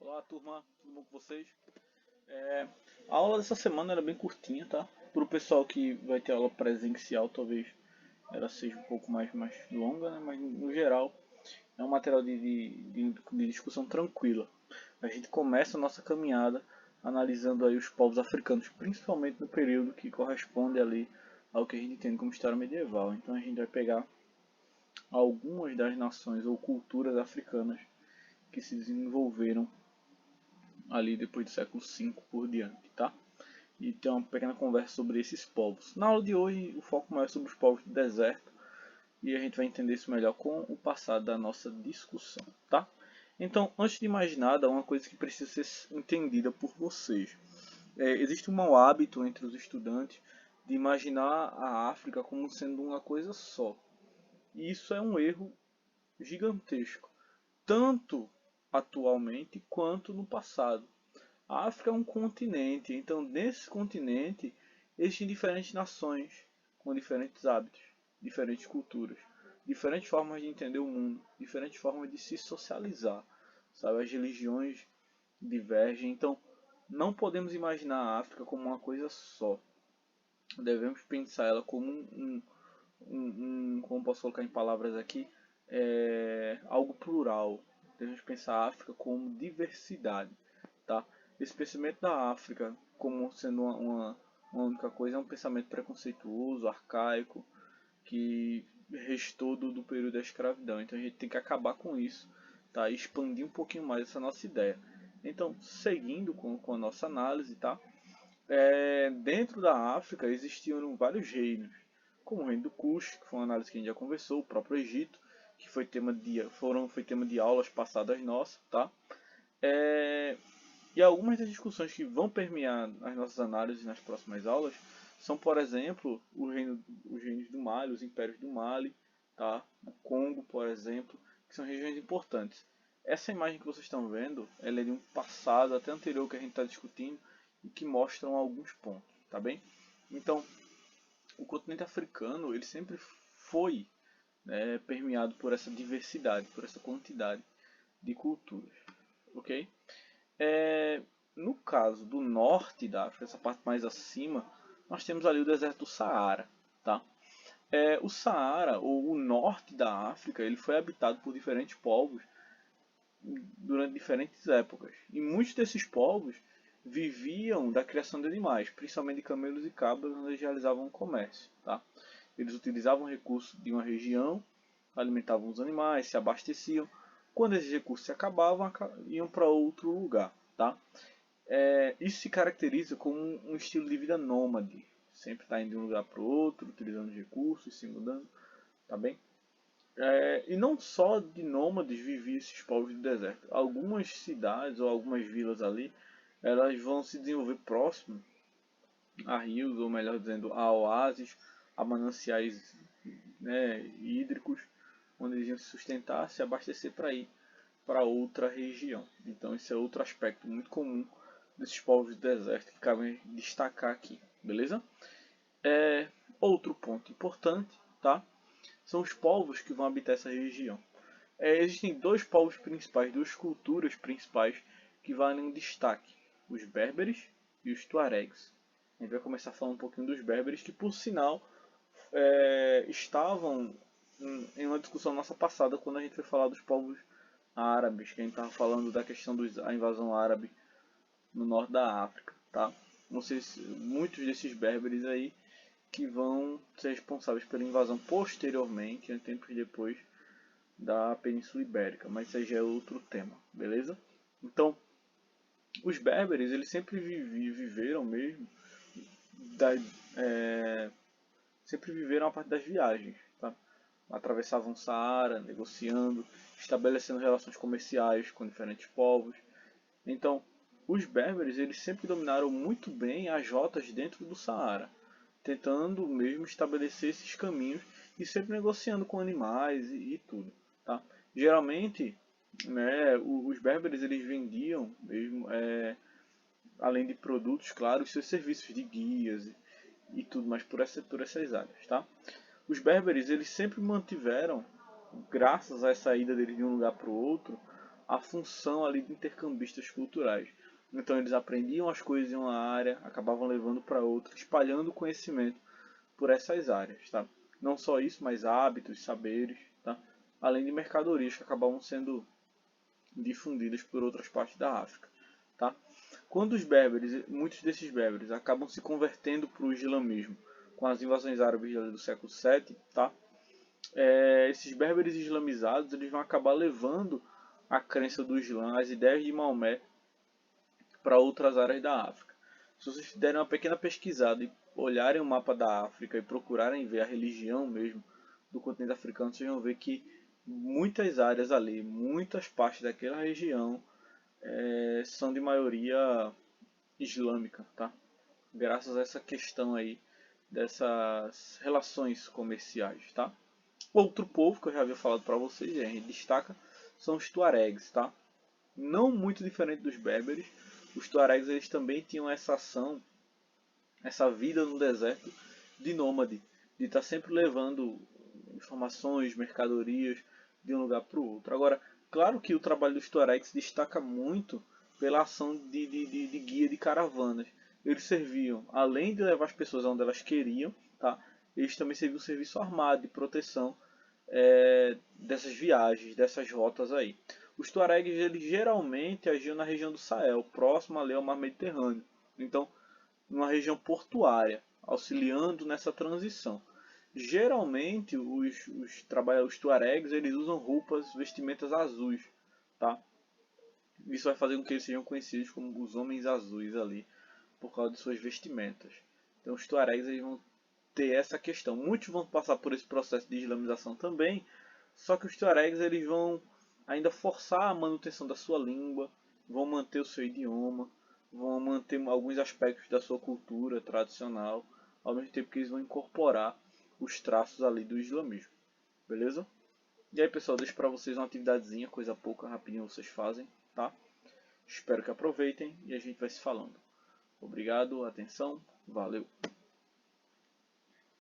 Olá turma, tudo bom com vocês? A aula dessa semana era bem curtinha, tá? Para o pessoal que vai ter aula presencial, talvez ela seja um pouco mais longa, né? Mas no geral é um material de discussão tranquila. A gente começa a nossa caminhada analisando aí os povos africanos, principalmente no período que corresponde ali ao que a gente entende como história medieval. Então a gente vai pegar algumas das nações ou culturas africanas que se desenvolveram ali depois do século V por diante, tá? E ter uma pequena conversa sobre esses povos. Na aula de hoje, o foco mais é sobre os povos do deserto e a gente vai entender isso melhor com o passado da nossa discussão, tá? Então, antes de mais nada, uma coisa que precisa ser entendida por vocês. Existe um mau hábito entre os estudantes de imaginar a África como sendo uma coisa só. E isso é um erro gigantesco, tanto atualmente quanto no passado. A África é um continente, então nesse continente existem diferentes nações com diferentes hábitos, diferentes culturas, diferentes formas de entender o mundo, diferentes formas de se socializar, sabe? As religiões divergem, então não podemos imaginar a África como uma coisa só. Devemos pensar ela como como posso colocar em palavras aqui, algo plural. Devemos pensar a África como diversidade, tá? Esse pensamento da África como sendo uma única coisa é um pensamento preconceituoso, arcaico, que restou do período da escravidão. Então a gente tem que acabar com isso, tá? E expandir um pouquinho mais essa nossa ideia. Então, seguindo com a nossa análise, tá? Dentro da África existiam vários reinos, como o reino do Kush, que foi uma análise que a gente já conversou, o próprio Egito, que foi tema de aulas passadas nossas, tá? E algumas das discussões que vão permear as nossas análises nas próximas aulas são, por exemplo, os reinos do Mali, os impérios do Mali, tá? O Congo, por exemplo, que são regiões importantes. Essa imagem que vocês estão vendo, ela é de um passado até anterior que a gente está discutindo e que mostram alguns pontos, tá bem? Então, o continente africano ele sempre foi, né, permeado por essa diversidade, por essa quantidade de culturas, ok? No caso do norte da África, essa parte mais acima, nós temos ali o deserto do Saara, tá? O Saara, ou o norte da África, ele foi habitado por diferentes povos durante diferentes épocas. E muitos desses povos viviam da criação de animais, principalmente de camelos e cabras, onde eles realizavam o comércio, tá? Eles utilizavam recursos de uma região, alimentavam os animais, se abasteciam. Quando esses recursos se acabavam, iam para outro lugar, tá? Isso se caracteriza como um estilo de vida nômade. Sempre está indo de um lugar para o outro, utilizando recursos, se mudando, tá bem? E não só de nômades viviam esses povos do deserto. Algumas cidades ou algumas vilas ali, elas vão se desenvolver próximo a rios, ou melhor dizendo, a oásis, a mananciais, né, hídricos, onde eles iam se sustentar, se abastecer para ir para outra região. Então esse é outro aspecto muito comum desses povos do deserto que cabe destacar aqui, beleza? Outro ponto importante, tá? São os povos que vão habitar essa região. Existem dois povos principais, duas culturas principais que valem um destaque: os berberes e os tuaregs. A gente vai começar falando um pouquinho dos berberes, que por sinal estavam em uma discussão nossa passada quando a gente foi falar dos povos árabes, que a gente estava falando da questão da invasão árabe no norte da África, tá? Não sei se muitos desses berberes aí que vão ser responsáveis pela invasão posteriormente, tempos depois da Península Ibérica, mas isso aí já é outro tema, beleza? Então, os berberes eles sempre viveram mesmo, da, sempre viveram a parte das viagens, tá? Atravessavam o Saara, negociando, estabelecendo relações comerciais com diferentes povos. Então, os berberes eles sempre dominaram muito bem as rotas dentro do Saara, tentando mesmo estabelecer esses caminhos e sempre negociando com animais e tudo, tá? Geralmente, né, os berberes eles vendiam mesmo, além de produtos, claro, os seus serviços de guias e tudo mais por essas áreas, tá? Os berberes eles sempre mantiveram, graças à saída deles de um lugar para o outro, a função ali de intercambistas culturais. Então eles aprendiam as coisas em uma área, acabavam levando para outra, espalhando conhecimento por essas áreas, tá? Não só isso, mas hábitos, saberes, tá? Além de mercadorias que acabavam sendo difundidas por outras partes da África, tá? Quando os berberes, muitos desses berberes acabam se convertendo para o islamismo com as invasões árabes do século VII, tá? Esses berberes islamizados eles vão acabar levando a crença do Islã, as ideias de Maomé para outras áreas da África. Se vocês derem uma pequena pesquisada e olharem o mapa da África e procurarem ver a religião mesmo do continente africano, vocês vão ver que muitas áreas ali, muitas partes daquela região são de maioria islâmica, tá? Graças a essa questão aí dessas relações comerciais, tá? Outro povo que eu já havia falado para vocês, e a gente destaca, são os tuaregs, tá? Não muito diferente dos berberes, os tuaregs eles também tinham essa ação, essa vida no deserto de nômade, de estar sempre levando informações, mercadorias de um lugar para o outro. Agora, claro que o trabalho dos tuaregs destaca muito pela ação de guia de caravanas. Eles serviam, além de levar as pessoas onde elas queriam, tá? Eles também serviam o serviço armado de proteção dessas viagens, dessas rotas aí. Os tuaregs eles geralmente agiam na região do Sahel, próximo ali ao mar Mediterrâneo. Então, numa região portuária, auxiliando nessa transição. Geralmente, os tuaregs eles usam roupas, vestimentas azuis, tá? Isso vai fazer com que eles sejam conhecidos como os homens azuis ali, por causa de suas vestimentas. Então, os tuaregs eles vão ter essa questão. Muitos vão passar por esse processo de islamização também, só que os tuaregs eles vão ainda forçar a manutenção da sua língua, vão manter o seu idioma, vão manter alguns aspectos da sua cultura tradicional, ao mesmo tempo que eles vão incorporar os traços ali do islamismo. Beleza? E aí, pessoal, deixo para vocês uma atividadezinha, coisa pouca, rapidinho vocês fazem, tá? Espero que aproveitem e a gente vai se falando. Obrigado, atenção, valeu!